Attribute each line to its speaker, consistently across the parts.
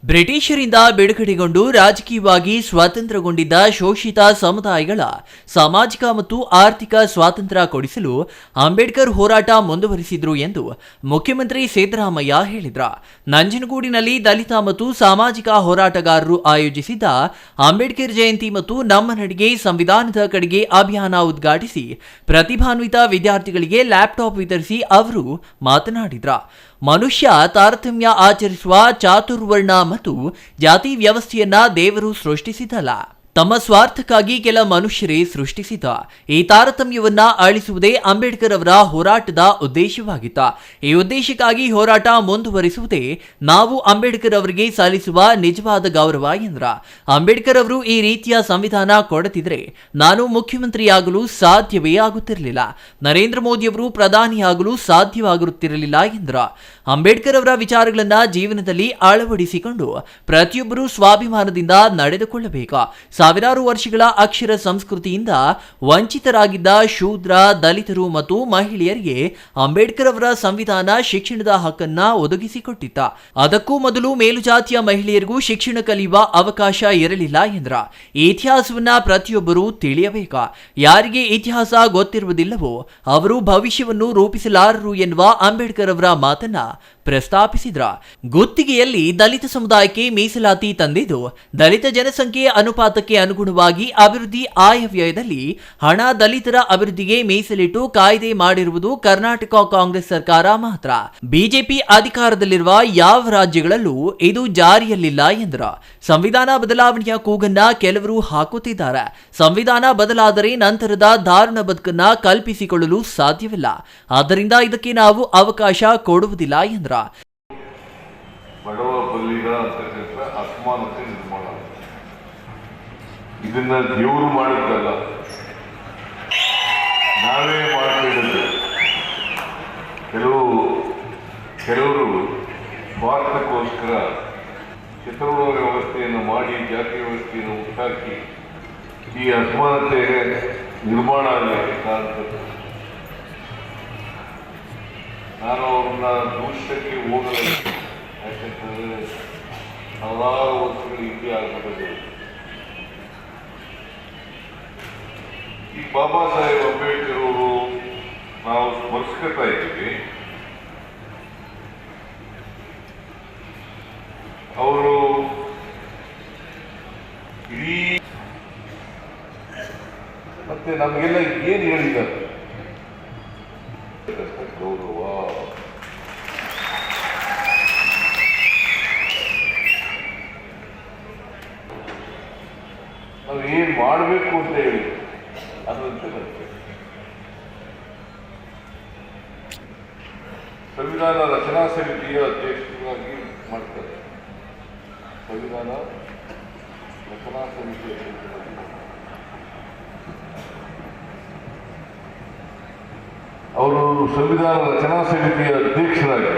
Speaker 1: ಬ್ರಿಟಿಷರಿಂದ ಬಿಡುಗಡೆಗೊಂಡು ರಾಜಕೀಯವಾಗಿ ಸ್ವಾತಂತ್ರ್ಯಗೊಂಡಿದ್ದ ಶೋಷಿತ ಸಮುದಾಯಗಳ ಸಾಮಾಜಿಕ ಮತ್ತು ಆರ್ಥಿಕ ಸ್ವಾತಂತ್ರ್ಯ ಕೊಡಿಸಲು ಅಂಬೇಡ್ಕರ್ ಹೋರಾಟ ಮುಂದುವರಿಸಿದ್ರು ಎಂದು ಮುಖ್ಯಮಂತ್ರಿ ಸಿದ್ದರಾಮಯ್ಯ ಹೇಳಿದರು. ನಂಜನಗೂಡಿನಲ್ಲಿ ದಲಿತ ಮತ್ತು ಸಾಮಾಜಿಕ ಹೋರಾಟಗಾರರು ಆಯೋಜಿಸಿದ್ದ ಅಂಬೇಡ್ಕರ್ ಜಯಂತಿ ಮತ್ತು ನಮ್ಮ ನಡಿಗೆ ಸಂವಿಧಾನದ ಕಡೆಗೆ ಅಭಿಯಾನ ಉದ್ಘಾಟಿಸಿ ಪ್ರತಿಭಾನ್ವಿತ ವಿದ್ಯಾರ್ಥಿಗಳಿಗೆ ಲ್ಯಾಪ್ಟಾಪ್ ವಿತರಿಸಿ ಅವರು ಮಾತನಾಡಿದರು. ಮನುಷ್ಯ ತಾರತಮ್ಯ ಆಚರಿಸುವ ಚಾತುರ್ವರ್ಣ ಮತ್ತು ಜಾತಿ ವ್ಯವಸ್ಥೆಯನ್ನ ದೇವರು ಸೃಷ್ಟಿಸಿದಲ್ಲ, ತಮ್ಮ ಸ್ವಾರ್ಥಕ್ಕಾಗಿ ಕೆಲ ಮನುಷ್ಯರೇ ಸೃಷ್ಟಿಸಿದ. ಈ ತಾರತಮ್ಯವನ್ನ ಅಳಿಸುವುದೇ ಅಂಬೇಡ್ಕರ್ ಅವರ ಹೋರಾಟದ ಉದ್ದೇಶವಾಗಿತ್ತು. ಈ ಉದ್ದೇಶಕ್ಕಾಗಿ ಹೋರಾಟ ಮುಂದುವರಿಸುವುದೇ ನಾವು ಅಂಬೇಡ್ಕರ್ ಅವರಿಗೆ ಸಲ್ಲಿಸುವ ನಿಜವಾದ ಗೌರವ ಎಂದ್ರ. ಅಂಬೇಡ್ಕರ್ ಅವರು ಈ ರೀತಿಯ ಸಂವಿಧಾನ ಕೊಡದಿದ್ರೆ ನಾನು ಮುಖ್ಯಮಂತ್ರಿಯಾಗಲು ಸಾಧ್ಯವೇ ಆಗುತ್ತಿರಲಿಲ್ಲ, ನರೇಂದ್ರ ಮೋದಿ ಅವರು ಪ್ರಧಾನಿಯಾಗಲು ಸಾಧ್ಯವಾಗುತ್ತಿರಲಿಲ್ಲ ಎಂದ್ರ. ಅಂಬೇಡ್ಕರ್ ಅವರ ವಿಚಾರಗಳನ್ನ ಜೀವನದಲ್ಲಿ ಅಳವಡಿಸಿಕೊಂಡು ಪ್ರತಿಯೊಬ್ಬರೂ ಸ್ವಾಭಿಮಾನದಿಂದ ನಡೆದುಕೊಳ್ಳಬೇಕು. ಸಾವಿರಾರು ವರ್ಷಗಳ ಅಕ್ಷರ ಸಂಸ್ಕೃತಿಯಿಂದ ವಂಚಿತರಾಗಿದ್ದ ಶೂದ್ರ, ದಲಿತರು ಮತ್ತು ಮಹಿಳೆಯರಿಗೆ ಅಂಬೇಡ್ಕರ್ ಅವರ ಸಂವಿಧಾನ ಶಿಕ್ಷಣದ ಹಕ್ಕನ್ನ ಒದಗಿಸಿಕೊಟ್ಟಿತ್ತ. ಅದಕ್ಕೂ ಮೊದಲು ಮೇಲುಜಾತಿಯ ಮಹಿಳೆಯರಿಗೂ ಶಿಕ್ಷಣ ಕಲಿಯುವ ಅವಕಾಶ ಇರಲಿಲ್ಲ ಎಂದ್ರ. ಈ ಇತಿಹಾಸವನ್ನ ಪ್ರತಿಯೊಬ್ಬರೂ ತಿಳಿಯಬೇಕು. ಯಾರಿಗೆ ಇತಿಹಾಸ ಗೊತ್ತಿರುವುದಿಲ್ಲವೋ ಅವರು ಭವಿಷ್ಯವನ್ನು ರೂಪಿಸಲಾರರು ಎನ್ನುವ ಅಂಬೇಡ್ಕರ್ ಅವರ ಮಾತನ್ನ ಪ್ರಸ್ತಾಪಿಸಿದ್ರ. ಗುತ್ತಿಗೆಯಲ್ಲಿ ದಲಿತ ಸಮುದಾಯಕ್ಕೆ ಮೀಸಲಾತಿ ತಂದಿದ್ದು ದಲಿತ ಜನಸಂಖ್ಯೆ ಅನುಪಾತಕ್ಕೆ ಅನುಗುಣವಾಗಿ ಅಭಿವೃದ್ಧಿ ಆಯವ್ಯಯದಲ್ಲಿ ಹಣ ದಲಿತರ ಅಭಿವೃದ್ಧಿಗೆ ಮೀಸಲಿಟ್ಟು ಕಾಯ್ದೆ ಮಾಡಿರುವುದು ಕರ್ನಾಟಕ ಕಾಂಗ್ರೆಸ್ ಸರ್ಕಾರ ಮಾತ್ರ. ಬಿಜೆಪಿ ಅಧಿಕಾರದಲ್ಲಿರುವ ಯಾವ ರಾಜ್ಯಗಳಲ್ಲೂ ಇದು ಜಾರಿಯಲ್ಲಿಲ್ಲ ಎಂದ್ರ. ಸಂವಿಧಾನ ಬದಲಾವಣೆಯ ಕೂಗನ್ನ ಕೆಲವರು ಹಾಕುತ್ತಿದ್ದಾರೆ. ಸಂವಿಧಾನ ಬದಲಾದರೆ ನಂತರದ ದಾರುಣ ಬದುಕನ್ನ ಕಲ್ಪಿಸಿಕೊಳ್ಳಲು ಸಾಧ್ಯವಿಲ್ಲ. ಆದ್ದರಿಂದ ಇದಕ್ಕೆ ನಾವು ಅವಕಾಶ ಕೊಡುವುದಿಲ್ಲ ಎಂದ್ರ.
Speaker 2: ಬಡವ ಬಲ್ಲಿಗ ಅಂತಕ್ಕಂಥ ಅಸಮಾನತೆ ನಿರ್ಮಾಣ, ಇದನ್ನ ದೇವರು ಮಾಡಿದ್ದಲ್ಲ, ನಾವೇ ಮಾಡಬೇಕಂತೆ. ಕೆಲವರು ಭಾರತಕ್ಕೋಸ್ಕರ ಚತುರ್ವರ್ಣ ವ್ಯವಸ್ಥೆಯನ್ನು ಮಾಡಿ ಜಾತಿ ವ್ಯವಸ್ಥೆಯನ್ನು ಹುಟ್ಟಾಕಿ ಈ ಅಸಮಾನತೆ ನಿರ್ಮಾಣ ಆಗಲಿಕ್ಕೆ ಕಾರಣದ್ದು. ನಾನು ಅವ್ರನ್ನ ದೂಷಕ್ಕೆ ಹೋಗಲ್ಲ, ಯಾಕಂತಂದರೆ ಹಲವಾರು ವರ್ಷಗಳು ಹಿಂದೆ ಆಗ್ಬಿಟ್ಟಿದೆ. ಈ ಬಾಬಾ ಸಾಹೇಬ್ ಅಂಬೇಡ್ಕರ್ ಅವರು ನಾವು ಸ್ಮರಿಸ್ಕೊತಾ ಇದ್ದೀವಿ. ಅವರು ಇಡೀ ಮತ್ತೆ ನಮಗೆಲ್ಲ ಏನು ಹೇಳಿದ್ದಾರೆ ಗೌರವ, ನಾವು ಏನ್ ಮಾಡಬೇಕು ಅಂತ ಹೇಳಿ ಅನ್ನುವಂತೆ ಬರ್ತೇವೆ. ಸಂವಿಧಾನ ರಚನಾ ಸಮಿತಿಯ ಅಧ್ಯಕ್ಷರಾಗಿ ಮಾಡ್ತಾರೆ. ಸಂವಿಧಾನ ರಚನಾ ಸಮಿತಿಯ ಅವರು ಸಂವಿಧಾನ ರಚನಾ ಸಮಿತಿಯ ಅಧ್ಯಕ್ಷರಾಗಿ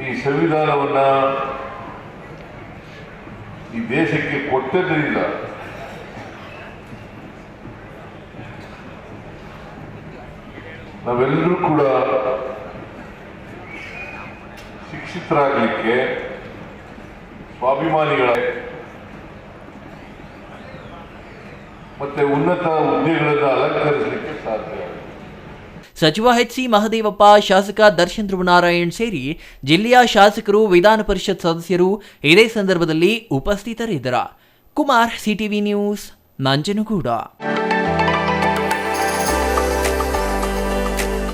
Speaker 2: ಈ ಸಂವಿಧಾನವನ್ನ ಈ ದೇಶಕ್ಕೆ ಕೊಟ್ಟದ್ರಿಂದ ನಾವೆಲ್ಲರೂ ಕೂಡ ಶಿಕ್ಷಿತರಾಗಲಿಕ್ಕೆ, ಸ್ವಾಭಿಮಾನಿಗಳ ಮತ್ತೆ ಉನ್ನತ ಹುದ್ದೆಗಳನ್ನು ಅಲಂಕರಿಸಲಿಕ್ಕೆ ಸಾಧ್ಯ.
Speaker 1: ಸಚಿವ ಎಚ್.ಸಿ. ಮಹದೇವಪ್ಪ, ಶಾಸಕ ದರ್ಶನ್ ಧ್ರುವನಾರಾಯಣ್ ಸೇರಿ ಜಿಲ್ಲೆಯ ಶಾಸಕರು, ವಿಧಾನ ಪರಿಷತ್ ಸದಸ್ಯರು ಇದೇ ಸಂದರ್ಭದಲ್ಲಿ ಉಪಸ್ಥಿತರಿದ್ದರು. Kumar, CTV news, ನಂಜನಗೂಡ.